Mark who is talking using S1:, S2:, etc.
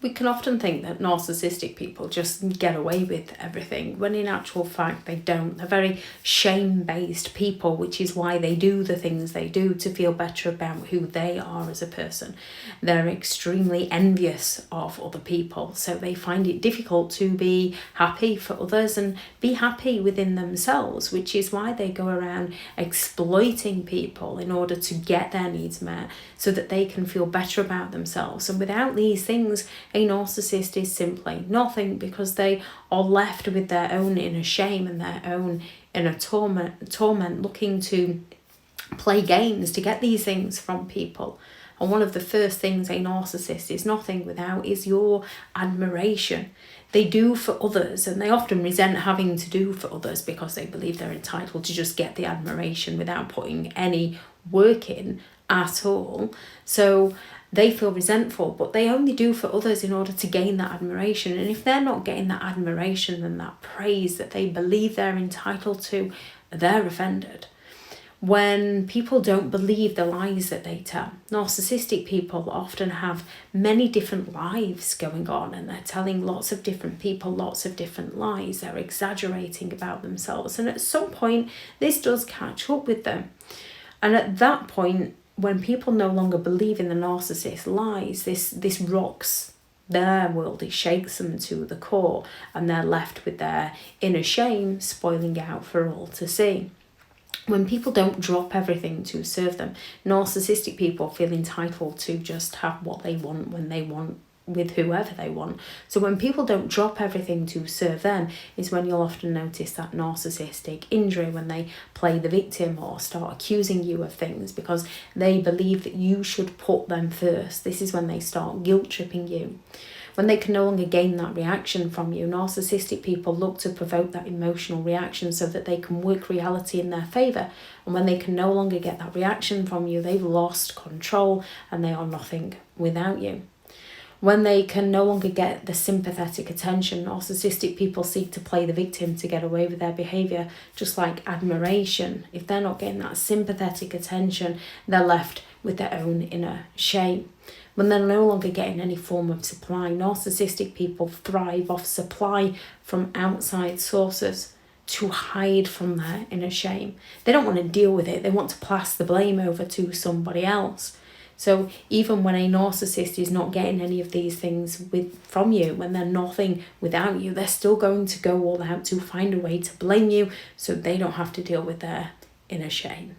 S1: We can often think that narcissistic people just get away with everything, when in actual fact they don't. They're very shame-based people, which is why they do the things they do to feel better about who they are as a person. They're extremely envious of other people, so they find it difficult to be happy for others and be happy within themselves, which is why they go around exploiting people in order to get their needs met so that they can feel better about themselves. And without these things, a narcissist is simply nothing, because they are left with their own inner shame and their own inner torment, looking to play games to get these things from people. And one of the first things a narcissist is nothing without is your admiration. They do for others, and they often resent having to do for others because they believe they're entitled to just get the admiration without putting any work in at all. So they feel resentful, but they only do for others in order to gain that admiration. And if they're not getting that admiration and that praise that they believe they're entitled to, they're offended. When people don't believe the lies that they tell, narcissistic people often have many different lives going on, and they're telling lots of different people lots of different lies. They're exaggerating about themselves, and at some point this does catch up with them. And at that point, when people no longer believe in the narcissist's lies, this rocks their world. It shakes them to the core, and they're left with their inner shame spoiling out for all to see. When people don't drop everything to serve them, narcissistic people feel entitled to just have what they want when they want, with whoever they want. So when people don't drop everything to serve them is when you'll often notice that narcissistic injury, when they play the victim or start accusing you of things because they believe that you should put them first. This is when they start guilt-tripping you. When they can no longer gain that reaction from you, narcissistic people look to provoke that emotional reaction so that they can work reality in their favour. And when they can no longer get that reaction from you, they've lost control and they are nothing without you. When they can no longer get the sympathetic attention, narcissistic people seek to play the victim to get away with their behaviour, just like admiration. If they're not getting that sympathetic attention, they're left with their own inner shame. When they're no longer getting any form of supply, narcissistic people thrive off supply from outside sources to hide from their inner shame. They don't want to deal with it. They want to pass the blame over to somebody else. So even when a narcissist is not getting any of these things from you, when they're nothing without you, they're still going to go all out to find a way to blame you so they don't have to deal with their inner shame.